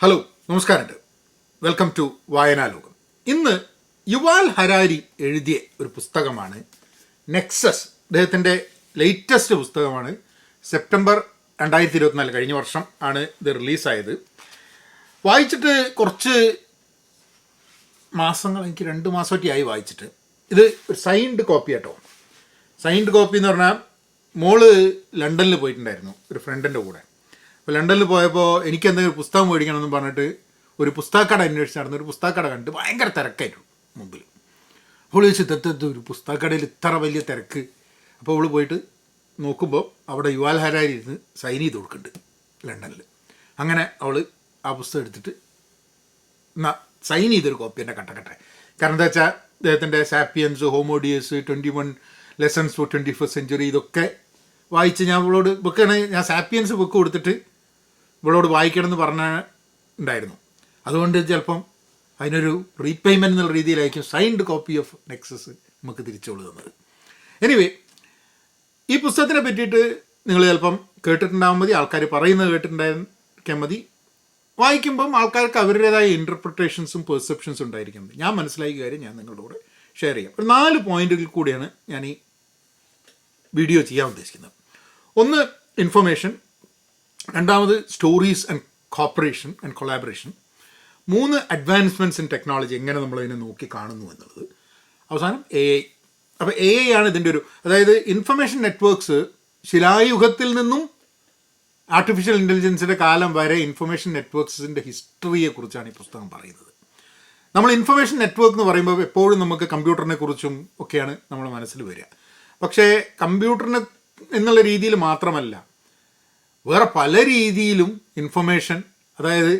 Hello, നമസ്കാരമുണ്ട്. Welcome to വായനാലോകം. ഇന്ന് Yuval Harari എഴുതിയ ഒരു പുസ്തകമാണ് നെക്സസ്. അദ്ദേഹത്തിൻ്റെ ലേറ്റസ്റ്റ് പുസ്തകമാണ്. സെപ്റ്റംബർ 2024, കഴിഞ്ഞ വർഷം ആണ് ഇത് റിലീസായത്. വായിച്ചിട്ട് കുറച്ച് മാസങ്ങൾ, എനിക്ക് 2 മാസമൊക്കെയായി വായിച്ചിട്ട്. ഇത് ഒരു സൈൻഡ് കോപ്പി കേട്ടോ. സൈൻഡ് കോപ്പി എന്ന് പറഞ്ഞാൽ മോള് ലണ്ടനിൽ പോയിട്ടുണ്ടായിരുന്നു ഒരു ഫ്രണ്ടിൻ്റെ കൂടെ. അപ്പോൾ ലണ്ടനിൽ പോയപ്പോൾ എനിക്ക് എന്തെങ്കിലും പുസ്തകം മേടിക്കണമെന്ന് പറഞ്ഞിട്ട് ഒരു പുസ്തകക്കട അന്വേഷിച്ച് നടന്ന ഒരു പുസ്തകക്കട കണ്ട് ഭയങ്കര തിരക്കായിരുന്നു മുമ്പിൽ. അവൾ ചോദിച്ചു, തെറ്റത്ത് ഒരു പുസ്തകക്കടയിൽ ഇത്ര വലിയ തിരക്ക്. അപ്പോൾ അവൾ പോയിട്ട് നോക്കുമ്പോൾ അവിടെ യുവാൽ ഹരാരി ഇരുന്ന് സൈൻ ചെയ്ത് കൊടുക്കുന്നുണ്ട് ലണ്ടനിൽ. അങ്ങനെ അവൾ ആ പുസ്തകം എടുത്തിട്ട് സൈൻ ചെയ്തൊരു കോപ്പി എൻ്റെ കട്ടക്കട്ടെ. കാരണം എന്താ വെച്ചാൽ അദ്ദേഹത്തിൻ്റെ Sapiens, Homo Deus, 21 lessons for 21st century ഇതൊക്കെ വായിച്ച് ഞാൻ ഇവളോട് ബുക്കാണ്, ഞാൻ സാപ്പിയൻസ് ബുക്ക് കൊടുത്തിട്ട് ഇവളോട് വായിക്കണമെന്ന് പറഞ്ഞിട്ടുണ്ടായിരുന്നു. അതുകൊണ്ട് ചിലപ്പം അതിനൊരു റീപേയ്മെൻറ്റ് എന്നുള്ള രീതിയിലായിരിക്കും സൈൻഡ് കോപ്പി ഓഫ് നെക്സസ് നമുക്ക് തിരിച്ചോളൂ തന്നത്. എനിവേ, ഈ പുസ്തകത്തിനെ പറ്റിയിട്ട് നിങ്ങൾ ചിലപ്പം കേട്ടിട്ടുണ്ടാകാൻ മതി, ആൾക്കാർ പറയുന്നത് കേട്ടിട്ടുണ്ടായിരിക്കാൻ മതി. വായിക്കുമ്പം ആൾക്കാർക്ക് അവരുടേതായ ഇൻ്റർപ്രിട്ടേഷൻസും പെർസെപ്ഷൻസും ഉണ്ടായിരിക്കും. ഞാൻ മനസ്സിലാക്കിയ കാര്യം ഞാൻ നിങ്ങളുടെ കൂടെ ഷെയർ ചെയ്യാം. ഒരു 4 പോയിന്റുകളിൽ കൂടിയാണ് ഞാൻ ഈ വീഡിയോ ചെയ്യാൻ ഉദ്ദേശിക്കുന്നത്. ഒന്ന്, ഇൻഫർമേഷൻ. രണ്ടാമത്, stories and cooperation and collaboration. 3, advancements in technology, എങ്ങനെ നമ്മളതിനെ നോക്കി കാണുന്നു എന്നുള്ളത്. അവസാനം AI. അപ്പോൾ AI ആണ് ഇതിൻ്റെ ഒരു, അതായത് ഇൻഫർമേഷൻ നെറ്റ്വർക്ക്സ് ശിലായുഗത്തിൽ നിന്നും ആർട്ടിഫിഷ്യൽ ഇൻ്റലിജൻസിൻ്റെ കാലം വരെ ഇൻഫർമേഷൻ നെറ്റ്വർക്ക്സിൻ്റെ ഹിസ്റ്ററിയെക്കുറിച്ചാണ് ഈ പുസ്തകം പറയുന്നത്. നമ്മൾ ഇൻഫർമേഷൻ നെറ്റ്വർക്ക് എന്ന് പറയുമ്പോൾ എപ്പോഴും നമുക്ക് കമ്പ്യൂട്ടറിനെ കുറിച്ചും ഒക്കെയാണ് നമ്മുടെ മനസ്സിൽ വരിക. പക്ഷേ കമ്പ്യൂട്ടറിന് എന്നുള്ള രീതിയിൽ മാത്രമല്ല, വേറെ പല രീതിയിലും ഇൻഫർമേഷൻ, അതായത്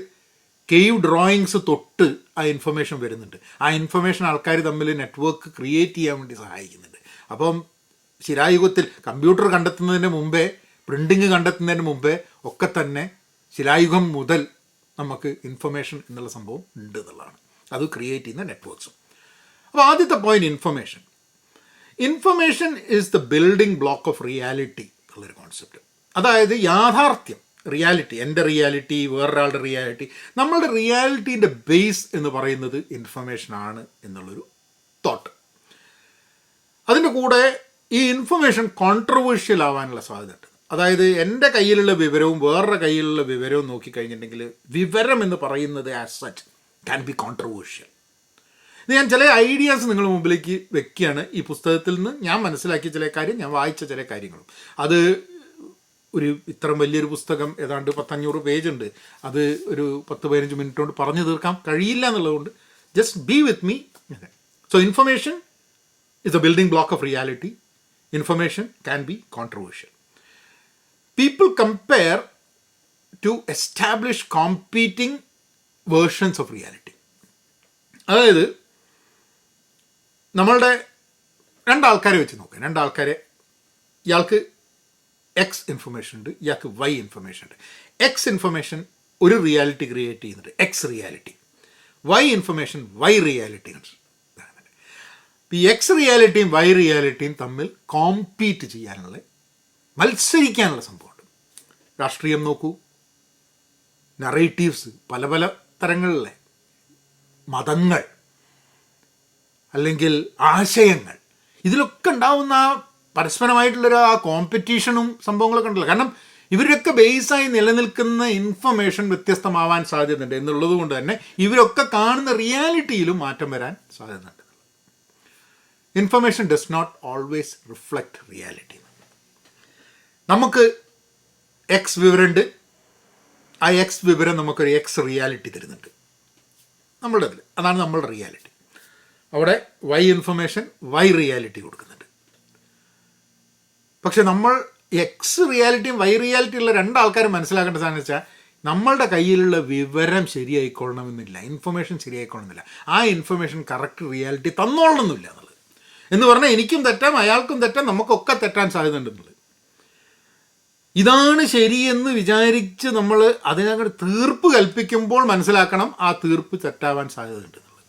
കേവ് ഡ്രോയിങ്സ് തൊട്ട് ആ ഇൻഫർമേഷൻ വരുന്നുണ്ട്. ആ ഇൻഫർമേഷൻ ആൾക്കാർ തമ്മിൽ നെറ്റ്വർക്ക് ക്രിയേറ്റ് ചെയ്യാൻ വേണ്ടി സഹായിക്കുന്നുണ്ട്. അപ്പം ശിലായുഗത്തിൽ കമ്പ്യൂട്ടർ കണ്ടെത്തുന്നതിന് മുമ്പേ, പ്രിൻറ്റിങ് കണ്ടെത്തുന്നതിന് മുമ്പേ ഒക്കെ തന്നെ ശിലായുഗം മുതൽ നമുക്ക് ഇൻഫർമേഷൻ എന്നുള്ള സംഭവം ഉണ്ട് എന്നുള്ളതാണ്. അത് ക്രിയേറ്റ് ചെയ്യുന്ന നെറ്റ്വർക്ക്സും. അപ്പോൾ ആദ്യത്തെ point, information. Information is the building block of reality എന്നുള്ളൊരു കോൺസെപ്റ്റ്. അതായത് യാഥാർത്ഥ്യം, റിയാലിറ്റി, എൻ്റെ റിയാലിറ്റി, വേറൊരാളുടെ റിയാലിറ്റി, നമ്മളുടെ റിയാലിറ്റീൻ്റെ ബേസ് എന്ന് പറയുന്നത് ഇൻഫർമേഷനാണ് എന്നുള്ളൊരു തോട്ട്. അതിൻ്റെ കൂടെ ഈ ഇൻഫർമേഷൻ കോൺട്രവേഴ്ഷ്യൽ ആവാനുള്ള സാധ്യതയുണ്ട്. അതായത് എൻ്റെ കയ്യിലുള്ള വിവരവും വേറൊരു കയ്യിലുള്ള വിവരവും നോക്കിക്കഴിഞ്ഞിട്ടുണ്ടെങ്കിൽ വിവരം എന്ന് പറയുന്നത് as such can be controversial. ഇത് ഞാൻ ചില ഐഡിയാസ് നിങ്ങളുടെ മുമ്പിലേക്ക് വെക്കുകയാണ്. ഈ പുസ്തകത്തിൽ നിന്ന് ഞാൻ മനസ്സിലാക്കിയ ചില കാര്യം, ഞാൻ വായിച്ച ചില കാര്യങ്ങളും. അത് ഒരു ഇത്രയും വലിയൊരു പുസ്തകം, ഏതാണ്ട് 500 പേജുണ്ട്. അത് ഒരു 10-15 മിനിറ്റ് കൊണ്ട് പറഞ്ഞു തീർക്കാൻ കഴിയില്ല എന്നുള്ളതുകൊണ്ട് just be with me. So information is a building block of reality. Information can be controversial. People compare to establish competing versions of reality. അതായത് നമ്മളുടെ 2 ആൾക്കാരെ വെച്ച് നോക്കുക. 2 ആൾക്കാരെ, ഇയാൾക്ക് X ഇൻഫർമേഷൻ ഉണ്ട്, ഇയാൾക്ക് Y ഇൻഫർമേഷൻ ഉണ്ട്. X ഇൻഫർമേഷൻ ഒരു റിയാലിറ്റി ക്രിയേറ്റ് ചെയ്യുന്നുണ്ട്, X reality. Y information Y reality. ഈ X റിയാലിറ്റിയും Y റിയാലിറ്റിയും തമ്മിൽ കോമ്പീറ്റ് ചെയ്യാനുള്ള, മത്സരിക്കാനുള്ള സംഭവമുണ്ട്. രാഷ്ട്രീയം നോക്കൂ, നറേറ്റീവ്സ്, പല പല തരങ്ങളിലെ മതങ്ങൾ അല്ലെങ്കിൽ ആശയങ്ങൾ, ഇതിലൊക്കെ ഉണ്ടാവുന്ന പരസ്പരമായിട്ടുള്ളൊരു ആ കോമ്പറ്റീഷനും സംഭവങ്ങളൊക്കെ ഉണ്ടല്ലോ. കാരണം ഇവരൊക്കെ ബേസായി നിലനിൽക്കുന്ന ഇൻഫർമേഷൻ വ്യത്യസ്തമാവാൻ സാധ്യതയുണ്ട് എന്നുള്ളത് കൊണ്ട് തന്നെ ഇവരൊക്കെ കാണുന്ന റിയാലിറ്റിയിലും മാറ്റം വരാൻ സാധ്യതയുണ്ട്. Information does not always reflect reality. നമുക്ക് X വിവരമുണ്ട്, ആ X വിവരം നമുക്കൊരു X റിയാലിറ്റി തരുന്നുണ്ട് നമ്മളുടെ അതിൽ. അതാണ് നമ്മളുടെ റിയാലിറ്റി. അവിടെ Y ഇൻഫർമേഷൻ Y റിയാലിറ്റി കൊടുക്കുന്നുണ്ട്. പക്ഷെ നമ്മൾ X റിയാലിറ്റിയും Y റിയാലിറ്റി ഉള്ള 2 ആൾക്കാരും മനസ്സിലാക്കേണ്ട സാധനം വെച്ചാൽ, നമ്മളുടെ കയ്യിലുള്ള വിവരം ശരിയായിക്കൊള്ളണമെന്നില്ല, ഇൻഫർമേഷൻ ശരിയായിക്കൊള്ളണമെന്നില്ല. ആ ഇൻഫർമേഷൻ കറക്റ്റ് റിയാലിറ്റി തന്നോളണമെന്നില്ല എന്നുള്ളത്. എന്ന് പറഞ്ഞാൽ എനിക്കും തെറ്റാം, അയാൾക്കും തെറ്റാം, നമുക്കൊക്കെ തെറ്റാൻ സാധ്യതയുണ്ടെന്നുള്ളത്. ഇതാണ് ശരിയെന്ന് വിചാരിച്ച് നമ്മൾ അതിനങ്ങോട്ട് തീർപ്പ് കൽപ്പിക്കുമ്പോൾ മനസ്സിലാക്കണം ആ തീർപ്പ് തെറ്റാവാൻ സാധ്യതയുണ്ട് എന്നുള്ളത്.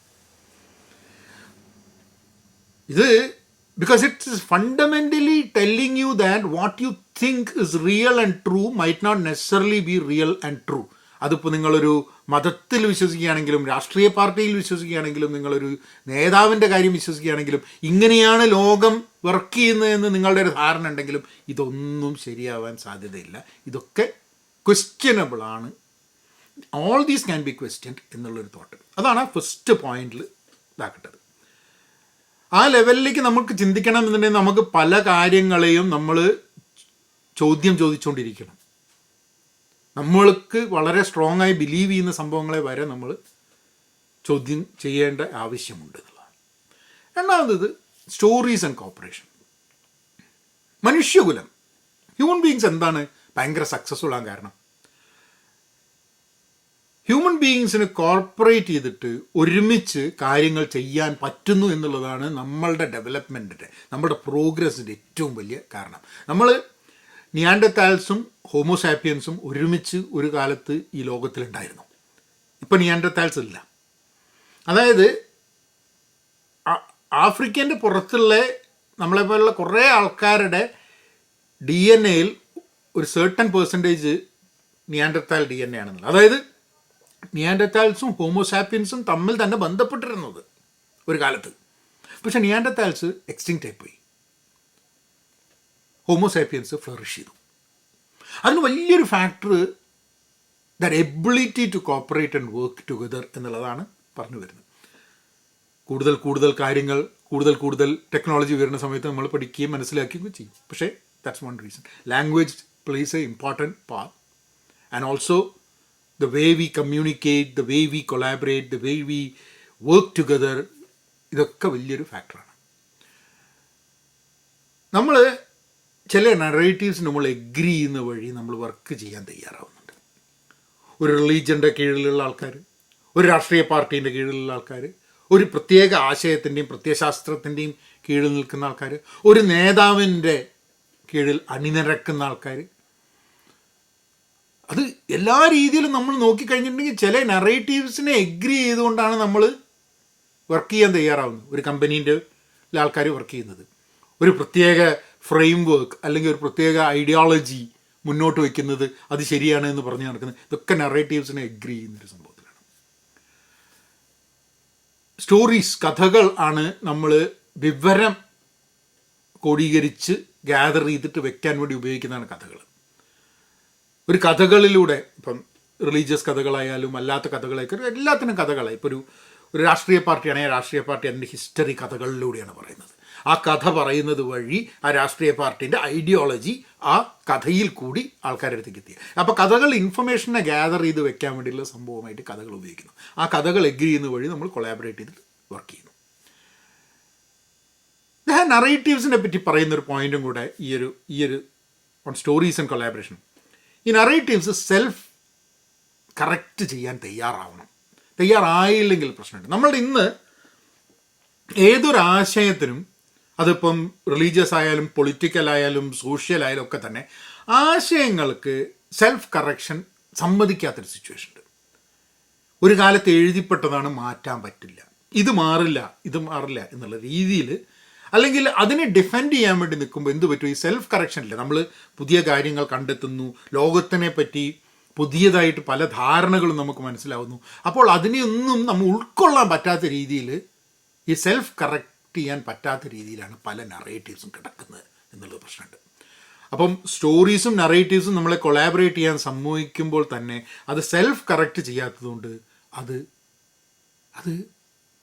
ഇത് because it is fundamentally telling you that what you think is real and true might not necessarily be real and true. അതിപ്പോൾ നിങ്ങളൊരു മതത്തിൽ വിശ്വസിക്കുകയാണെങ്കിലും രാഷ്ട്രീയ പാർട്ടിയിൽ വിശ്വസിക്കുകയാണെങ്കിലും നിങ്ങളൊരു നേതാവിൻ്റെ കാര്യം വിശ്വസിക്കുകയാണെങ്കിലും ഇങ്ങനെയാണ് ലോകം വർക്ക് ചെയ്യുന്നതെന്ന് നിങ്ങളുടെ ഒരു ധാരണ ഉണ്ടെങ്കിലും ഇതൊന്നും ശരിയാവാൻ സാധ്യതയില്ല. ഇതൊക്കെ ക്വസ്റ്റ്യനബിളാണ്. All these can be questioned എന്നുള്ളൊരു തോട്ട്. അതാണ് ഫസ്റ്റ് പോയിന്റിൽ ഇതാക്കേണ്ടത്. ആ ലെവലിലേക്ക് നമുക്ക് ചിന്തിക്കണം എന്നുണ്ടെങ്കിൽ നമുക്ക് പല കാര്യങ്ങളെയും നമ്മൾ ചോദ്യം ചോദിച്ചുകൊണ്ടിരിക്കണം. നമ്മൾക്ക് വളരെ സ്ട്രോങ് ആയി ബിലീവ് ചെയ്യുന്ന സംഭവങ്ങളെ വരെ നമ്മൾ ചോദ്യം ചെയ്യേണ്ട ആവശ്യമുണ്ട് എന്നുള്ളതാണ്. രണ്ടാമത് സ്റ്റോറീസ് ആൻഡ് കോപ്പറേഷൻ. മനുഷ്യകുലം, ഹ്യൂമൻ ബീയിങ്സ് എന്താണ് ഭയങ്കര സക്സസ്ഫുൾ ആകാൻ കാരണം? ഹ്യൂമൻ ബീയിങ്സിന് കോർപ്പറേറ്റ് ചെയ്തിട്ട് ഒരുമിച്ച് കാര്യങ്ങൾ ചെയ്യാൻ പറ്റുന്നു എന്നുള്ളതാണ് നമ്മളുടെ ഡെവലപ്മെൻറ്റിൻ്റെ, നമ്മുടെ പ്രോഗ്രസിൻ്റെ ഏറ്റവും വലിയ കാരണം. നമ്മൾ നിയാൻഡർതാൽസും ഹോമോസാപ്പിയൻസും ഒരുമിച്ച് ഒരു കാലത്ത് ഈ ലോകത്തിലുണ്ടായിരുന്നു. ഇപ്പം നിയാൻഡർതാൽസ് ഇല്ല. അതായത് ആഫ്രിക്കൻ്റെ പുറത്തുള്ള നമ്മളെപ്പോലുള്ള കുറേ ആൾക്കാരുടെ DNA-യിൽ ഒരു സർട്ടൻ പെർസെൻറ്റേജ് നിയാൻഡർതാൽ DNA ആണെന്നുള്ളത്. അതായത് നിയാൻഡർതാൽസും ഹോമോസാപ്പിയൻസും തമ്മിൽ തന്നെ ബന്ധപ്പെട്ടിരുന്നത് ഒരു കാലത്ത്. പക്ഷെ നിയാൻഡർതാൽസ് എക്സ്റ്റിങ്ക്റ്റ് ആയിപ്പോയി, ഹോമോസാപ്പിയൻസ് ഫ്ലറിഷ് ചെയ്തു. അതിന് വലിയൊരു factor that ability to cooperate and work together എന്നുള്ളതാണ് പറഞ്ഞു വരുന്നത്. കൂടുതൽ കൂടുതൽ കാര്യങ്ങൾ കൂടുതൽ ടെക്നോളജി വരുന്ന സമയത്ത് നമ്മൾ പഠിക്കുകയും മനസ്സിലാക്കുകയും ചെയ്യും. പക്ഷേ that's one reason. Language place A important part and also the way we communicate, the way we collaborate, the way we work together, ഇതൊക്കെ വലിയൊരു ഫാക്ടറാണ്. നമ്മൾ ചില നറേറ്റീവ്സ് നമ്മൾ എഗ്രി ചെയ്യുന്ന വഴി നമ്മൾ വർക്ക് ചെയ്യാൻ തയ്യാറാവുന്നുണ്ട്. ഒരു റിലീജിയൻ്റെ കീഴിലുള്ള ആൾക്കാർ, ഒരു രാഷ്ട്രീയ പാർട്ടീൻ്റെ കീഴിലുള്ള ആൾക്കാർ, ഒരു പ്രത്യേക ആശയത്തിൻ്റെയും പ്രത്യയശാസ്ത്രത്തിൻ്റെയും കീഴിൽ നിൽക്കുന്ന ആൾക്കാർ, ഒരു നേതാവിൻ്റെ കീഴിൽ അണിനിരക്കുന്ന ആൾക്കാർ. അത് എല്ലാ രീതിയിലും നമ്മൾ നോക്കിക്കഴിഞ്ഞിട്ടുണ്ടെങ്കിൽ ചില നറേറ്റീവ്സിനെ എഗ്രി ചെയ്തുകൊണ്ടാണ് നമ്മൾ വർക്ക് ചെയ്യാൻ തയ്യാറാവുന്നത്. ഒരു കമ്പനീൻ്റെ ആൾക്കാർ വർക്ക് ചെയ്യുന്നത് ഒരു പ്രത്യേക ഫ്രെയിം വർക്ക് അല്ലെങ്കിൽ ഒരു പ്രത്യേക ഐഡിയോളജി മുന്നോട്ട് വയ്ക്കുന്നത് അത് ശരിയാണ് എന്ന് പറഞ്ഞ് നടക്കുന്നത്, ഇതൊക്കെ നറേറ്റീവ്സിനെ എഗ്രി ചെയ്യുന്നൊരു സംഭവത്തിലാണ്. സ്റ്റോറീസ്, കഥകൾ ആണ് നമ്മൾ വിവരം ക്രോഡീകരിച്ച് ഗ്യാദർ ചെയ്തിട്ട് വെക്കാൻ വേണ്ടി ഉപയോഗിക്കുന്നതാണ് കഥകൾ. ഒരു കഥകളിലൂടെ ഇപ്പം റിലീജിയസ് കഥകളായാലും അല്ലാത്ത കഥകളായാലും എല്ലാത്തിനും കഥകളായി. ഇപ്പോൾ ഒരു രാഷ്ട്രീയ പാർട്ടിയാണെങ്കിൽ രാഷ്ട്രീയ പാർട്ടി അതിൻ്റെ ഹിസ്റ്ററി കഥകളിലൂടെയാണ് പറയുന്നത്. ആ കഥ പറയുന്നത് വഴി ആ രാഷ്ട്രീയ പാർട്ടീൻ്റെ ഐഡിയോളജി ആ കഥയിൽ കൂടി ആൾക്കാരുടെ അടുത്തേക്ക് എത്തി. അപ്പോൾ കഥകൾ ഇൻഫർമേഷനെ ഗ്യാദർ ചെയ്ത് വെക്കാൻ വേണ്ടിയുള്ള സംഭവമായിട്ട് കഥകൾ ഉപയോഗിക്കുന്നു. ആ കഥകൾ എഗ്രി ചെയ്യുന്ന വഴി നമ്മൾ കൊളാബറേറ്റ് ചെയ്തിട്ട് വർക്ക് ചെയ്യുന്നു. ഞാൻ നറേറ്റീവ്സിനെ പറ്റി പറയുന്നൊരു പോയിൻറ്റും കൂടെ ഈ ഒരു ഓൺ സ്റ്റോറീസ് ആൻഡ് കൊളാബറേഷൻ. ഈ നറേറ്റീവ്സ് സെൽഫ് കറക്റ്റ് ചെയ്യാൻ തയ്യാറാവണം. തയ്യാറായില്ലെങ്കിൽ പ്രശ്നമുണ്ട്. നമ്മളുടെ ഇന്ന് ഏതൊരാശയത്തിനും, അതിപ്പം റിലീജിയസ് ആയാലും പൊളിറ്റിക്കൽ ആയാലും സോഷ്യൽ ആയാലും ഒക്കെ തന്നെ, ആശയങ്ങൾക്ക് സെൽഫ് കറക്ഷൻ സമ്മതിക്കാത്തൊരു സിറ്റുവേഷൻ ഉണ്ട്. ഒരു കാലത്ത് എഴുതിപ്പെട്ടതാണ്, മാറ്റാൻ പറ്റില്ല, ഇത് മാറില്ല എന്നുള്ള രീതിയിൽ, അല്ലെങ്കിൽ അതിനെ ഡിഫെൻഡ് ചെയ്യാൻ വേണ്ടി നിൽക്കുമ്പോൾ എന്ത് പറ്റും? ഈ സെൽഫ് കറക്ഷനില്ല. നമ്മൾ പുതിയ കാര്യങ്ങൾ കണ്ടെത്തുന്നു, ലോകത്തിനെ പറ്റി പുതിയതായിട്ട് പല ധാരണകളും നമുക്ക് മനസ്സിലാവുന്നു. അപ്പോൾ അതിനെയൊന്നും നമ്മൾ ഉൾക്കൊള്ളാൻ പറ്റാത്ത രീതിയിൽ, ഈ സെൽഫ് കറക്റ്റ് ചെയ്യാൻ പറ്റാത്ത രീതിയിലാണ് പല നറേറ്റീവ്സും കിടക്കുന്നത് എന്നുള്ള പ്രശ്നമുണ്ട്. അപ്പം സ്റ്റോറീസും നറേറ്റീവ്സും നമ്മളെ കൊളാബറേറ്റ് ചെയ്യാൻ സമ്മതിക്കുമ്പോൾ തന്നെ അത് സെൽഫ് കറക്റ്റ് ചെയ്യാത്തതുകൊണ്ട് അത്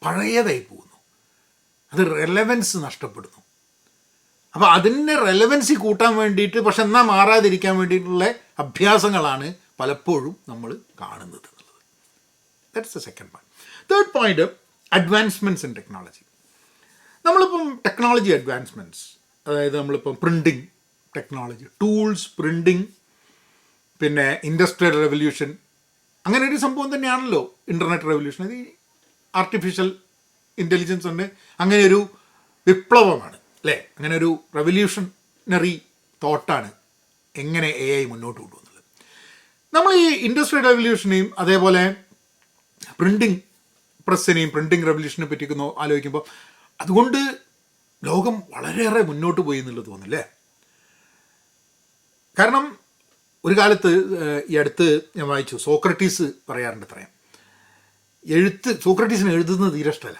പഴയതായി പോകുന്നു, അത് റെലവൻസ് നഷ്ടപ്പെടുന്നു. അപ്പോൾ അതിൻ്റെ റെലവൻസി കൂട്ടാൻ വേണ്ടിയിട്ട്, പക്ഷെ എന്നാൽ മാറാതിരിക്കാൻ വേണ്ടിയിട്ടുള്ള അഭ്യാസങ്ങളാണ് പലപ്പോഴും നമ്മൾ കാണുന്നത് എന്നുള്ളത്. That's the second point. Third point, advancements in technology. നമ്മളിപ്പം ടെക്നോളജി അഡ്വാൻസ്മെൻറ്റ്സ്, അതായത് നമ്മളിപ്പം പ്രിൻറ്റിങ് ടെക്നോളജി, ടൂൾസ്, പ്രിൻറ്റിങ്, പിന്നെ ഇൻഡസ്ട്രിയൽ റെവല്യൂഷൻ, അങ്ങനെ ഒരു സംഭവം തന്നെയാണല്ലോ ഇൻ്റർനെറ്റ് റെവല്യൂഷൻ. അത് ആർട്ടിഫിഷ്യൽ ഇൻ്റലിജൻസ് ഉണ്ട്, അങ്ങനെ ഒരു വിപ്ലവമാണ് അല്ലേ, അങ്ങനെ ഒരു റെവല്യൂഷണറി തോട്ടാണ് എങ്ങനെ AI മുന്നോട്ട് കൊണ്ടുപോകുന്നത്. നമ്മൾ ഈ ഇൻഡസ്ട്രിയൽ റെവല്യൂഷനെയും അതേപോലെ പ്രിൻറ്റിങ് പ്രസ്സിനെയും പ്രിൻറ്റിങ് റെവല്യൂഷനെ പറ്റിയൊക്കെ ആലോചിക്കുമ്പോൾ അതുകൊണ്ട് ലോകം വളരെയേറെ മുന്നോട്ട് പോയി എന്നുള്ളത് തോന്നില്ലേ. കാരണം ഒരു കാലത്ത് ഈ അടുത്ത് ഞാൻ വായിച്ചു, സോക്രട്ടീസ് പറയാറുണ്ട് അത്രയും, സോക്രട്ടീസിന് എഴുതുന്നത് തീരെ ഇഷ്ടമല്ല.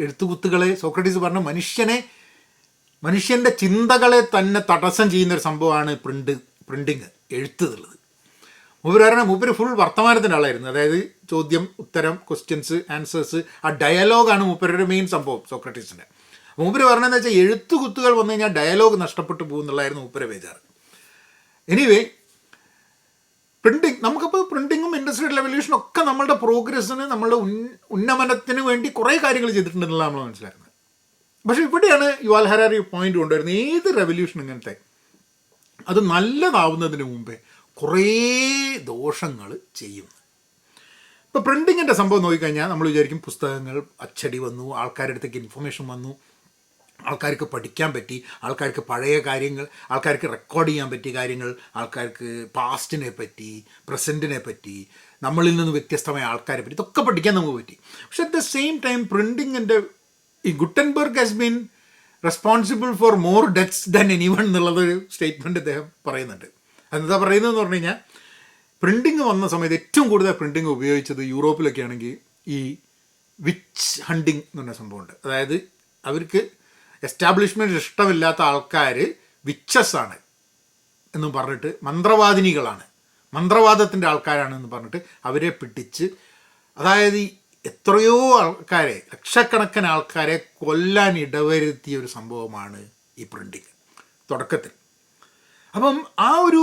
എഴുത്തുകുത്തുകളെ സോക്രട്ടീസ് പറഞ്ഞ മനുഷ്യൻ്റെ ചിന്തകളെ തന്നെ തടസ്സം ചെയ്യുന്നൊരു സംഭവമാണ് പ്രിൻറ്റിങ്, എഴുത്തുള്ളത്. മൂപ്പര് ഫുൾ വർത്തമാനത്തിൻ്റെ ആളായിരുന്നു. അതായത് ചോദ്യം ഉത്തരം, ക്വസ്റ്റ്യൻസ്, ആൻസേഴ്സ്, ആ ഡയലോഗാണ് മൂപ്പരുടെ മെയിൻ സംഭവം സോക്രട്ടീസിൻ്റെ. മൂപ്പര് പറഞ്ഞതെന്ന് വെച്ചാൽ എഴുത്തുകുത്തുകൾ വന്നു കഴിഞ്ഞാൽ ഡയലോഗ് നഷ്ടപ്പെട്ടു പോകുന്നുള്ളതായിരുന്നു മൂപ്പരെ ബേജാറ്. എനിവേ, നമുക്കപ്പോൾ പ്രിൻറ്റിങ്ങും ഇൻഡസ്ട്രിയൽ റെവല്യൂഷനും ഒക്കെ നമ്മളുടെ പ്രോഗ്രസ്സിന്, നമ്മളുടെ ഉന്നമനത്തിന് വേണ്ടി കുറേ കാര്യങ്ങൾ ചെയ്തിട്ടുണ്ടെന്നുള്ള നമ്മൾ മനസ്സിലാക്കുന്നത്. പക്ഷേ ഇവിടെയാണ് യുവാൽ ഹരാരി പോയിന്റ് കൊണ്ടുവരുന്നത്. ഏത് റെവല്യൂഷൻ ഇങ്ങനത്തെ അത് നല്ലതാവുന്നതിന് മുമ്പേ കുറേ ദോഷങ്ങൾ ചെയ്യുന്നു. ഇപ്പോൾ പ്രിൻറ്റിങ്ങിൻ്റെ സംഭവം നോക്കിക്കഴിഞ്ഞാൽ നമ്മൾ വിചാരിക്കും പുസ്തകങ്ങൾ അച്ചടി വന്നു, ആൾക്കാരുടെ അടുത്തേക്ക് ഇൻഫർമേഷൻ വന്നു, ആൾക്കാർക്ക് പഠിക്കാൻ പറ്റി, ആൾക്കാർക്ക് പഴയ കാര്യങ്ങൾ, ആൾക്കാർക്ക് റെക്കോർഡ് ചെയ്യാൻ പറ്റിയ കാര്യങ്ങൾ, ആൾക്കാർക്ക് പാസ്റ്റിനെ പറ്റി, പ്രസൻറ്റിനെ പറ്റി, നമ്മളിൽ നിന്ന് വ്യത്യസ്തമായ ആൾക്കാരെ പറ്റി ഇതൊക്കെ പഠിക്കാൻ നമുക്ക് പറ്റി. പക്ഷെ അറ്റ് ദ സെയിം ടൈം പ്രിൻറ്റിങ്ങിൻ്റെ ഈ Gutenberg has been responsible for more deaths than anyone എന്നുള്ളതൊരു സ്റ്റേറ്റ്മെൻറ്റ് അദ്ദേഹം പറയുന്നുണ്ട്. അതെന്താ പറയുന്നതെന്ന് പറഞ്ഞു കഴിഞ്ഞാൽ, പ്രിൻറ്റിങ് വന്ന സമയത്ത് ഏറ്റവും കൂടുതൽ പ്രിൻറ്റിങ് ഉപയോഗിച്ചത് യൂറോപ്പിലൊക്കെ ആണെങ്കിൽ ഈ വിച്ച് ഹണ്ടിങ് എന്ന് പറഞ്ഞ സംഭവമുണ്ട്. അതായത് അവർക്ക് എസ്റ്റാബ്ലിഷ്മെൻറ്റ് ഇഷ്ടമില്ലാത്ത ആൾക്കാർ വിച്ചസ് ആണ് എന്നും പറഞ്ഞിട്ട്, മന്ത്രവാദിനികളാണ്, മന്ത്രവാദത്തിൻ്റെ ആൾക്കാരാണെന്ന് പറഞ്ഞിട്ട് അവരെ പിടിച്ച്, അതായത് എത്രയോ ആൾക്കാരെ, ലക്ഷക്കണക്കിന് ആൾക്കാരെ കൊല്ലാൻ ഇടവരുത്തിയ ഒരു സംഭവമാണ് ഈ പ്രിൻറ്റിങ് തുടക്കത്തിൽ. അപ്പം ആ ഒരു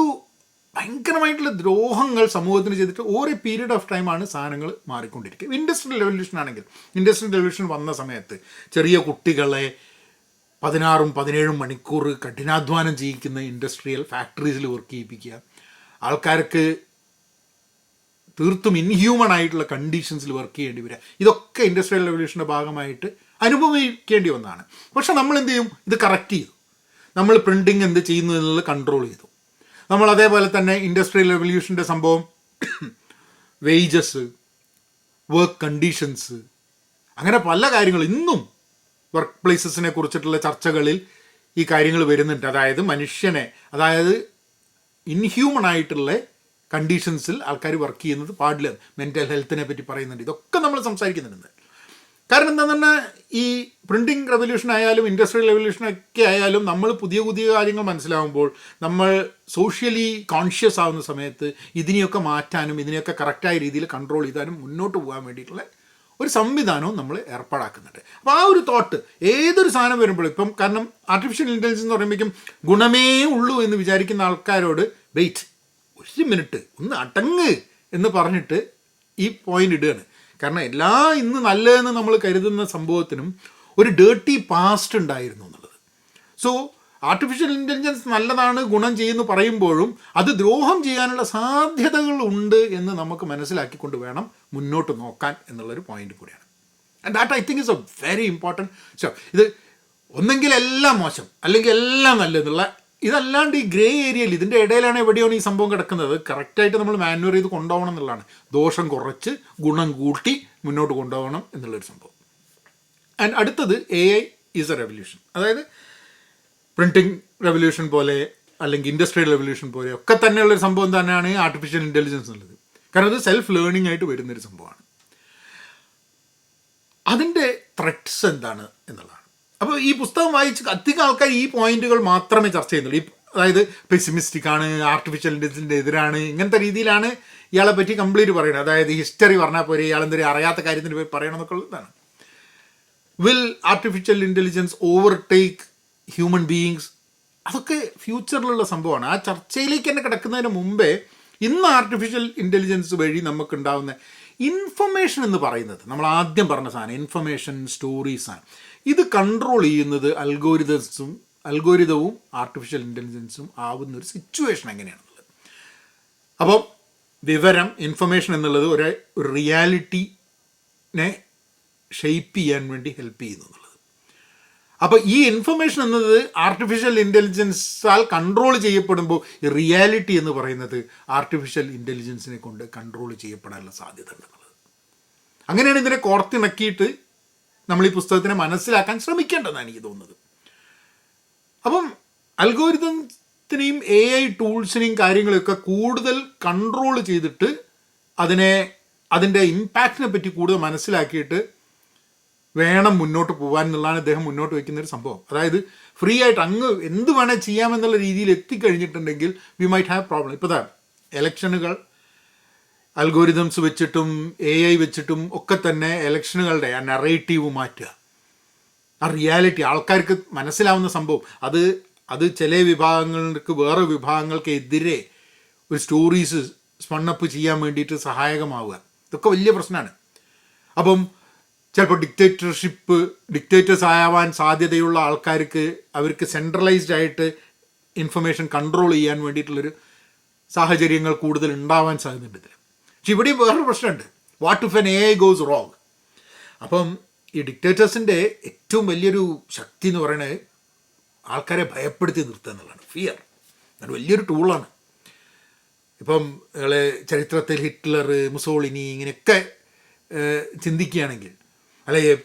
ഭയങ്കരമായിട്ടുള്ള ദ്രോഹങ്ങൾ സമൂഹത്തിന് ചെയ്തിട്ട് ഓരോ പീരീഡ് ഓഫ് ടൈമാണ് സാധനങ്ങൾ മാറിക്കൊണ്ടിരിക്കുക. ഇൻഡസ്ട്രിയൽ റെവല്യൂഷൻ ആണെങ്കിൽ, ഇൻഡസ്ട്രിയൽ റെവല്യൂഷൻ വന്ന സമയത്ത് ചെറിയ കുട്ടികളെ 16-17 മണിക്കൂർ കഠിനാധ്വാനം ചെയ്യിക്കുന്ന ഇൻഡസ്ട്രിയൽ ഫാക്ടറീസിൽ വർക്ക് ചെയ്യിപ്പിക്കുക, ആൾക്കാർക്ക് തീർത്തും ഇൻഹ്യൂമൺ ആയിട്ടുള്ള കണ്ടീഷൻസിൽ വർക്ക് ചെയ്യേണ്ടി വരിക, ഇതൊക്കെ ഇൻഡസ്ട്രിയൽ റെവല്യൂഷൻ്റെ ഭാഗമായിട്ട് അനുഭവിക്കേണ്ടി വന്നതാണ്. പക്ഷെ നമ്മൾ എന്ത് ചെയ്യും? ഇത് കറക്റ്റ് ചെയ്തു. നമ്മൾ പ്രിൻറ്റിങ് എന്ത് ചെയ്യുന്നു എന്നുള്ളത് കൺട്രോൾ ചെയ്തു. നമ്മൾ അതേപോലെ തന്നെ ഇൻഡസ്ട്രിയൽ റെവല്യൂഷൻ്റെ സംഭവം വേജസ്, വർക്ക് കണ്ടീഷൻസ്, അങ്ങനെ പല കാര്യങ്ങൾ ഇന്നും വർക്ക് പ്ലേസസിനെ കുറിച്ചിട്ടുള്ള ചർച്ചകളിൽ ഈ കാര്യങ്ങൾ വരുന്നുണ്ട്. അതായത് മനുഷ്യനെ, അതായത് ഇൻഹ്യൂമൺ ആയിട്ടുള്ള കണ്ടീഷൻസിൽ ആൾക്കാർ വർക്ക് ചെയ്യുന്നത് പാടില്ല, മെൻ്റൽ ഹെൽത്തിനെ പറ്റി പറയുന്നുണ്ട്. ഇതൊക്കെ നമ്മൾ സംസാരിക്കുന്നുണ്ട്. കാരണം എന്താണെന്ന് പറഞ്ഞാൽ ഈ പ്രിൻറ്റിങ് റെവല്യൂഷൻ ആയാലും ഇൻഡസ്ട്രിയൽ റെവല്യൂഷനൊക്കെ ആയാലും നമ്മൾ പുതിയ പുതിയ കാര്യങ്ങൾ മനസ്സിലാവുമ്പോൾ, നമ്മൾ സോഷ്യലി കോൺഷ്യസ് ആവുന്ന സമയത്ത് ഇതിനെയൊക്കെ മാറ്റാനും ഇതിനെയൊക്കെ കറക്റ്റായ രീതിയിൽ കൺട്രോൾ ചെയ്താലും മുന്നോട്ട് പോകാൻ വേണ്ടിയിട്ടുള്ള ഒരു സംവിധാനവും നമ്മൾ ഏർപ്പാടാക്കുന്നുണ്ട്. അപ്പോൾ ആ ഒരു തോട്ട് ഏതൊരു സാധനം വരുമ്പോഴും, ഇപ്പം കാരണം ആർട്ടിഫിഷ്യൽ ഇൻ്റലിജൻസ് എന്ന് പറയുമ്പോഴേക്കും ഗുണമേ ഉള്ളൂ എന്ന് വിചാരിക്കുന്ന ആൾക്കാരോട് വെയിറ്റ്, ഒരു മിനിറ്റ് ഒന്ന് അടങ്ങ് എന്ന് പറഞ്ഞിട്ട് ഈ പോയിന്റ് ഇടുകയാണ്. കാരണം ഇന്ന് നല്ലതെന്ന് നമ്മൾ കരുതുന്ന സംഭവത്തിനും ഒരു ഡേർട്ടി പാസ്റ്റ് ഉണ്ടായിരുന്നു എന്നുള്ളത്. സോ ആർട്ടിഫിഷ്യൽ ഇൻ്റലിജൻസ് നല്ലതാണ്, ഗുണം ചെയ്യുന്നു പറയുമ്പോഴും അത് ദ്രോഹം ചെയ്യാനുള്ള സാധ്യതകളുണ്ട് എന്ന് നമുക്ക് മനസ്സിലാക്കിക്കൊണ്ട് വേണം മുന്നോട്ട് നോക്കാൻ എന്നുള്ളൊരു പോയിന്റ് കൂടിയാണ്. And that I think is A very important. So ഇത് ഒന്നെങ്കിൽ എല്ലാം മോശം അല്ലെങ്കിൽ എല്ലാം നല്ലതെന്നുള്ള, ഇതല്ലാണ്ട് ഈ ഗ്രേ ഏരിയയിൽ ഇതിൻ്റെ ഇടയിലാണ് എവിടെയാണ് ഈ സംഭവം കിടക്കുന്നത്. കറക്റ്റായിട്ട് നമ്മൾ മാനുവർ ചെയ്ത് കൊണ്ടുപോകണം എന്നുള്ളതാണ്. ദോഷം കുറച്ച് ഗുണം കൂട്ടി മുന്നോട്ട് കൊണ്ടുപോകണം എന്നുള്ളൊരു സംഭവം. ആൻഡ് അടുത്തത് AI ഈസ് എ റെവല്യൂഷൻ. അതായത് പ്രിൻറ്റിങ് റെവല്യൂഷൻ പോലെ അല്ലെങ്കിൽ ഇൻഡസ്ട്രിയൽ റെവല്യൂഷൻ പോലെ ഒക്കെ തന്നെയുള്ളൊരു സംഭവം തന്നെയാണ് ആർട്ടിഫിഷ്യൽ ഇൻ്റലിജൻസ് എന്നുള്ളത്. കാരണം അത് സെൽഫ് ലേണിംഗ് ആയിട്ട് വരുന്നൊരു സംഭവമാണ്. അതിൻ്റെ ത്രെറ്റ്സ് എന്താണ് എന്നുള്ളതാണ്. അപ്പോൾ ഈ പുസ്തകം വായിച്ച് അധികം ആൾക്കാർ ഈ പോയിന്റുകൾ മാത്രമേ ചർച്ച ചെയ്യുന്നുള്ളൂ. അതായത് പെസിമിസ്റ്റിക് ആണ്, ആർട്ടിഫിഷ്യൽ ഇൻ്റലിജൻസിൻ്റെ എതിരാണ്, ഇങ്ങനത്തെ രീതിയിലാണ് ഇയാളെ പറ്റി കംപ്ലീറ്റ് പറയുന്നത്. അതായത് ഹിസ്റ്ററി പറഞ്ഞാൽ പോരെ, ഇയാളെന്തൊരു അറിയാത്ത കാര്യത്തിന് പോയി പറയണം എന്നൊക്കെ ഉള്ളതാണ്. Will artificial intelligence overtake human beings? അതൊക്കെ ഫ്യൂച്ചറിലുള്ള സംഭവമാണ്. ആ ചർച്ചയിലേക്ക് തന്നെ കിടക്കുന്നതിന് മുമ്പേ ഇന്ന് ആർട്ടിഫിഷ്യൽ ഇൻ്റലിജൻസ് വഴി നമുക്കുണ്ടാകുന്ന ഇൻഫർമേഷൻ എന്ന് പറയുന്നത്, നമ്മൾ ആദ്യം പറഞ്ഞ സാധനം ഇൻഫർമേഷൻ സ്റ്റോറീസാണ്. ഇത് കൺട്രോൾ ചെയ്യുന്നത് അൽഗോരിതവും ആർട്ടിഫിഷ്യൽ ഇൻ്റലിജൻസും ആവുന്ന ഒരു സിറ്റുവേഷൻ എങ്ങനെയാണെന്നുള്ളത്. അപ്പം വിവരം, ഇൻഫർമേഷൻ എന്നുള്ളത് ഒരു റിയാലിറ്റിനെ ഷെയ്പ്പ് ചെയ്യാൻ വേണ്ടി ഹെൽപ്പ് ചെയ്യുന്നു എന്നുള്ളത്. അപ്പോൾ ഈ ഇൻഫർമേഷൻ എന്നത് ആർട്ടിഫിഷ്യൽ ഇൻ്റലിജൻസാൽ കൺട്രോൾ ചെയ്യപ്പെടുമ്പോൾ ഈ റിയാലിറ്റി എന്ന് പറയുന്നത് ആർട്ടിഫിഷ്യൽ ഇൻ്റലിജൻസിനെ കൊണ്ട് കൺട്രോൾ ചെയ്യപ്പെടാനുള്ള സാധ്യത ഉണ്ടെന്നുള്ളത്. അങ്ങനെയാണ് ഇതിനെ കോർത്തിണക്കിയിട്ട് നമ്മൾ ഈ പുസ്തകത്തിനെ മനസ്സിലാക്കാൻ ശ്രമിക്കേണ്ടതെന്നാണ് എനിക്ക് തോന്നുന്നത്. അപ്പം അൽഗോരിതം എല്ലാത്തിനെയും AI ടൂൾസിനെയും കാര്യങ്ങളൊക്കെ കൂടുതൽ കൺട്രോൾ ചെയ്തിട്ട് അതിൻ്റെ ഇമ്പാക്റ്റിനെ പറ്റി കൂടുതൽ മനസ്സിലാക്കിയിട്ട് വേണം മുന്നോട്ട് പോകാൻ എന്നുള്ളതാണ് അദ്ദേഹം മുന്നോട്ട് വയ്ക്കുന്നൊരു സംഭവം. അതായത് ഫ്രീ ആയിട്ട് അങ്ങ് എന്ത് വേണേൽ ചെയ്യാമെന്നുള്ള രീതിയിൽ എത്തിക്കഴിഞ്ഞിട്ടുണ്ടെങ്കിൽ വി മൈറ്റ് ഹാവ് പ്രോബ്ലം. ഇപ്പോൾ എലക്ഷനുകൾ അൽഗോരിതംസ് വെച്ചിട്ടും AI വെച്ചിട്ടും ഒക്കെ തന്നെ എലക്ഷനുകളുടെ ആ നറേറ്റീവ് മാറ്റുക, ആ റിയാലിറ്റി ആൾക്കാർക്ക് മനസ്സിലാവുന്ന സംഭവം അത് ചില വിഭാഗങ്ങൾക്ക് വേറെ വിഭാഗങ്ങൾക്കെതിരെ ഒരു സ്റ്റോറീസ് സ്പണ്ണപ്പ് ചെയ്യാൻ വേണ്ടിയിട്ട് സഹായകമാവുക. ഇതൊക്കെ വലിയ പ്രശ്നമാണ്. അപ്പം ചിലപ്പോൾ ഡിക്റ്റേറ്റേഴ്സ് ആവാൻ സാധ്യതയുള്ള ആൾക്കാർക്ക് അവർക്ക് സെൻട്രലൈസ്ഡ് ആയിട്ട് ഇൻഫർമേഷൻ കൺട്രോൾ ചെയ്യാൻ വേണ്ടിയിട്ടുള്ളൊരു സാഹചര്യങ്ങൾ കൂടുതൽ ഉണ്ടാവാൻ സാധ്യതയുണ്ട് ഇതിൽ. പക്ഷെ ഇവിടെയും വേറൊരു പ്രശ്നമുണ്ട്. What if N AI goes wrong? അപ്പം ഈ ഡിക്റ്റേറ്റേഴ്സിൻ്റെ ഏറ്റവും വലിയൊരു ശക്തി എന്ന് പറയുന്നത് ആൾക്കാരെ ഭയപ്പെടുത്തി നിർത്തുക എന്നുള്ളതാണ്. ഫിയർ അത് വലിയൊരു ടൂളാണ്. ഇപ്പം ചരിത്രത്തിൽ ഹിറ്റ്ലർ, മുസോളിനി ഇങ്ങനെയൊക്കെ ചിന്തിക്കുകയാണെങ്കിൽ, അല്ലെങ്കിൽ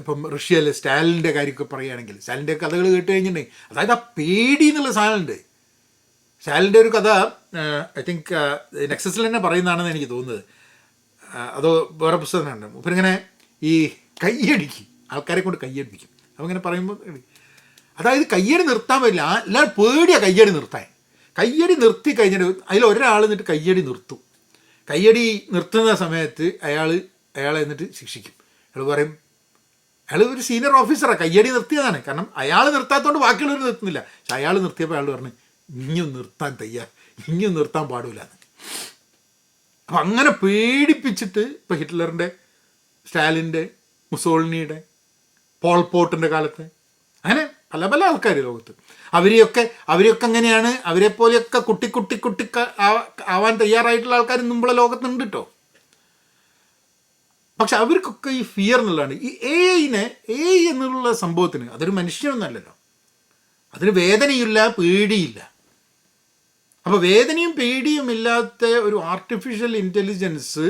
ഇപ്പം റഷ്യയിൽ സ്റ്റാലിൻ്റെ കാര്യമൊക്കെ പറയുകയാണെങ്കിൽ, സ്റ്റാലിൻ്റെ കഥകൾ കേട്ട് കഴിഞ്ഞിട്ടുണ്ടെങ്കിൽ അതായത് ആ പേടി എന്നുള്ള സാധനമുണ്ട്. സ്റ്റാലിൻ്റെ ഒരു കഥ ഐ തിങ്ക് നെക്സസിൽ തന്നെ പറയുന്നതാണെന്ന് എനിക്ക് തോന്നുന്നത്. അതോ വേറെ പുസ്തകമുണ്ട്. ഇങ്ങനെ ഈ കയ്യടിക്കും, ആൾക്കാരെ കൊണ്ട് കയ്യടിപ്പിക്കും. അപ്പോൾ ഇങ്ങനെ പറയുമ്പോൾ അതായത് കയ്യടി നിർത്താൻ പറ്റില്ല, എല്ലാവരും പേടിയാണ് കയ്യടി നിർത്താൻ. കയ്യടി നിർത്തി കഴിഞ്ഞിട്ട് അതിലൊരാൾ എന്നിട്ട് കയ്യടി നിർത്തും. കയ്യടി നിർത്തുന്ന സമയത്ത് അയാളെ എന്നിട്ട് ശിക്ഷിക്കും. അയാൾ പറയും, അയാൾ ഒരു സീനിയർ ഓഫീസറാണ്, കയ്യടി നിർത്തിയതാണ്. കാരണം അയാൾ നിർത്താത്തതുകൊണ്ട് ബാക്കിയുള്ളവർ നിർത്തുന്നില്ല. പക്ഷെ അയാൾ നിർത്തിയപ്പോൾ അയാൾ പറഞ്ഞു ഇനിയും നിർത്താൻ പാടില്ല എന്ന്. അപ്പം അങ്ങനെ പേടിപ്പിച്ചിട്ട് ഇപ്പം ഹിറ്റ്ലറിൻ്റെ, സ്റ്റാലിൻ്റെ, മുസോളിനിയുടെ, പോൾ പോട്ടിൻ്റെ കാലത്ത് അങ്ങനെ പല പല ആൾക്കാർ ലോകത്ത് അവരെയൊക്കെ അങ്ങനെയാണ്. അവരെപ്പോലെയൊക്കെ കുട്ടി ആവാൻ തയ്യാറായിട്ടുള്ള ആൾക്കാർ മുമ്പുള്ള ലോകത്തുണ്ട് കേട്ടോ. പക്ഷെ അവർക്കൊക്കെ ഈ ഫിയർ എന്നുള്ളതാണ്. ഈ AI എന്നുള്ള സംഭവത്തിന് അതൊരു മനുഷ്യനൊന്നല്ലല്ലോ, അതിന് വേദനയില്ല, പേടിയില്ല. അപ്പോൾ വേദനയും പേടിയും ഇല്ലാത്ത ഒരു ആർട്ടിഫിഷ്യൽ ഇൻ്റലിജൻസ്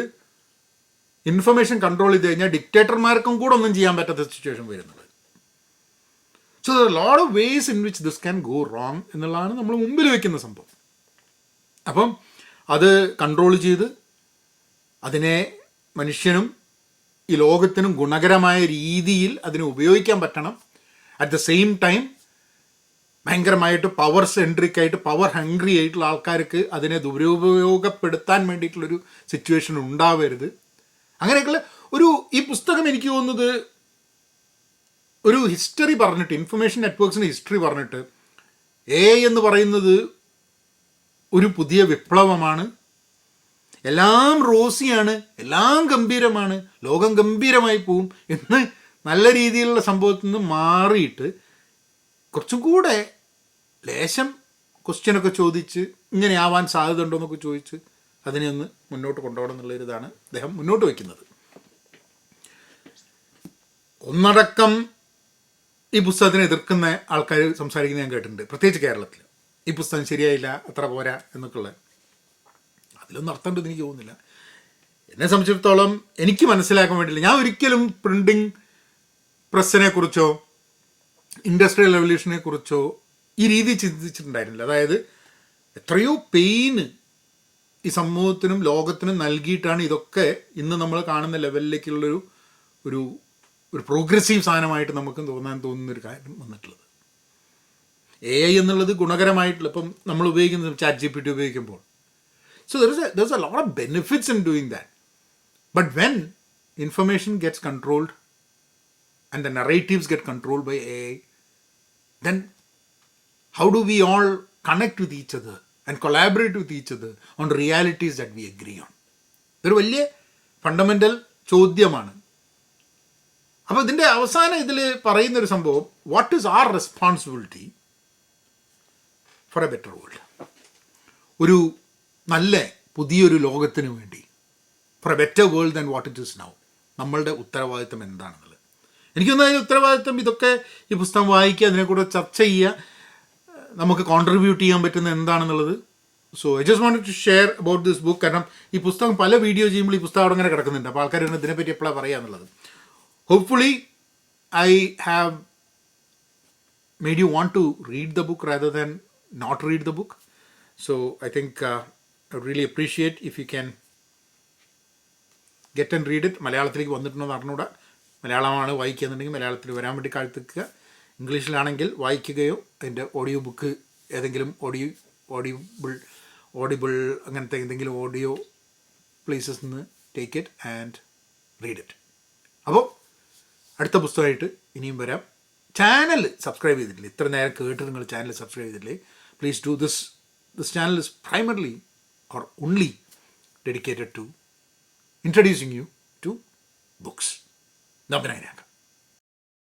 ഇൻഫർമേഷൻ കൺട്രോൾ ചെയ്ത് കഴിഞ്ഞാൽ ഡിക്റ്റേറ്റർമാർക്കും കൂടെ ഒന്നും ചെയ്യാൻ പറ്റാത്ത സിറ്റുവേഷൻ വരുന്നത്. So there are lot of ways in which this can go wrong എന്നുള്ളതാണ് നമ്മൾ മുമ്പിൽ വയ്ക്കുന്ന സംഭവം. അപ്പം അത് കൺട്രോൾ ചെയ്ത് അതിനെ മനുഷ്യനും ഈ ലോകത്തിനും ഗുണകരമായ രീതിയിൽ അതിനെ ഉപയോഗിക്കാൻ പറ്റണം. അറ്റ് ദ സെയിം ടൈം ഭയങ്കരമായിട്ട് പവർ സെൻട്രിക് ആയിട്ട് പവർ ഹംഗ്രി ആയിട്ടുള്ള ആൾക്കാർക്ക് അതിനെ ദുരുപയോഗപ്പെടുത്താൻ വേണ്ടിയിട്ടുള്ളൊരു സിറ്റുവേഷൻ ഉണ്ടാവരുത്. അങ്ങനെയൊക്കെയുള്ള ഈ പുസ്തകം എനിക്ക് തോന്നുന്നത് ഒരു ഹിസ്റ്ററി പറഞ്ഞിട്ട്, ഇൻഫർമേഷൻ നെറ്റ്വർക്ക്സിൻ്റെ ഹിസ്റ്ററി പറഞ്ഞിട്ട്, AI എന്ന് പറയുന്നത് ഒരു പുതിയ വിപ്ലവമാണ്, എല്ലാം റോസിയാണ്, എല്ലാം ഗംഭീരമാണ്, ലോകം ഗംഭീരമായി പോവും എന്ന് നല്ല രീതിയിലുള്ള സംഭവത്തിൽ നിന്ന് മാറിയിട്ട് കുറച്ചും കൂടെ ലേശം ക്വസ്റ്റ്യനൊക്കെ ചോദിച്ച് ഇങ്ങനെ ആവാൻ സാധ്യത ഉണ്ടോ എന്നൊക്കെ ചോദിച്ച് അതിനെ ഒന്ന് മുന്നോട്ട് കൊണ്ടുപോകണം എന്നുള്ളൊരിതാണ് അദ്ദേഹം മുന്നോട്ട് വയ്ക്കുന്നത്. ഒന്നടക്കം ഈ പുസ്തകത്തിനെ എതിർക്കുന്ന ആൾക്കാർ സംസാരിക്കുന്നത് ഞാൻ കേട്ടിട്ടുണ്ട്, പ്രത്യേകിച്ച് കേരളത്തിൽ. ഈ പുസ്തകം ശരിയായില്ല, അത്ര പോരാ എന്നൊക്കെയുള്ള. അതിലൊന്നും അർത്ഥമുണ്ടെന്ന് എനിക്ക് തോന്നുന്നില്ല. എന്നെ സംബന്ധിച്ചിടത്തോളം എനിക്ക് മനസ്സിലാക്കാൻ വേണ്ടിയില്ല. ഞാൻ ഒരിക്കലും പ്രിൻറ്റിങ് പ്രസ്സിനെ കുറിച്ചോ ഇൻഡസ്ട്രിയൽ റെവല്യൂഷനെ കുറിച്ചോ ഈ രീതി ചിന്തിച്ചിട്ടുണ്ടായിരുന്നില്ല. അതായത് എത്രയോ പെയിന് ഈ സമൂഹത്തിനും ലോകത്തിനും നൽകിയിട്ടാണ് ഇതൊക്കെ ഇന്ന് നമ്മൾ കാണുന്ന ലെവലിലേക്കുള്ളൊരു ഒരു ഒരു പ്രോഗ്രസീവ് സാധനമായിട്ട് നമുക്ക് തോന്നുന്നൊരു കാര്യം വന്നിട്ടുള്ളത്. AI എന്നുള്ളത് ഗുണകരമായിട്ടുള്ള, ഇപ്പം നമ്മൾ ഉപയോഗിക്കുന്നത് ChatGPT ഉപയോഗിക്കുമ്പോൾ, so there's a lot of benefits in doing that. But when information gets controlled and the narratives get controlled by AI, then how do we all connect with each other and collaborate with each other on realities that we agree on? ഇതൊരു വലിയ fundamental ചോദ്യമാണ്. അപ്പോൾ ഇതിൻ്റെ അവസാനം ഇതിൽ പറയുന്നൊരു സംഭവം, what is our responsibility for a better world? ഒരു നല്ല പുതിയൊരു ലോകത്തിന് വേണ്ടി, for a better world than what it is now. നമ്മളുടെ ഉത്തരവാദിത്തം എന്താണെന്നുള്ളത് എനിക്കൊന്നും അതിൻ്റെ ഉത്തരവാദിത്തം ഇതൊക്കെ ഈ പുസ്തകം വായിക്കുക, അതിനെക്കൂടെ ചർച്ച ചെയ്യുക, നമുക്ക് കോൺട്രിബ്യൂട്ട് ചെയ്യാൻ പറ്റുന്ന എന്താണെന്നുള്ളത്. So I just want to share about this book. കാരണം ഈ പുസ്തകം പല വീഡിയോ ചെയ്യുമ്പോൾ ഈ പുസ്തകം അവിടെ അങ്ങനെ കിടക്കുന്നുണ്ട്. അപ്പോൾ ആൾക്കാർ ഇതിനെപ്പറ്റി എപ്പോഴാണ് പറയുക എന്നുള്ളത്. Hopefully I have made you want to read the book rather than not read the book. So I think I really appreciate if you can get and read it. മലയാളത്തിലേക്ക് വന്നിട്ടുണ്ടോ എന്ന് അറിഞ്ഞൂടാ. മലയാളമാണ് വായിക്കുകയെന്നുണ്ടെങ്കിൽ മലയാളത്തിൽ വരാൻ വേണ്ടി കാത്തിക്കുക. ഇംഗ്ലീഷിലാണെങ്കിൽ വായിക്കുകയോ അതിൻ്റെ ഓഡിയോ ബുക്ക് ഏതെങ്കിലും ഓഡിബിൾ അങ്ങനത്തെ എന്തെങ്കിലും ഓഡിയോ പ്ലേസസ് നിന്ന് take it and read it. അപ്പോൾ അടുത്ത പുസ്തകമായിട്ട് ഇനിയും വരാം. ചാനൽ സബ്സ്ക്രൈബ് ചെയ്തിട്ടില്ലേ, ഇത്ര നേരം കേട്ട് നിങ്ങൾ ചാനൽ സബ്സ്ക്രൈബ് ചെയ്തിട്ടില്ലേ, please do this. This channel is primarily or only dedicated to introducing you to books. നമ്പനായിരാക്കാം.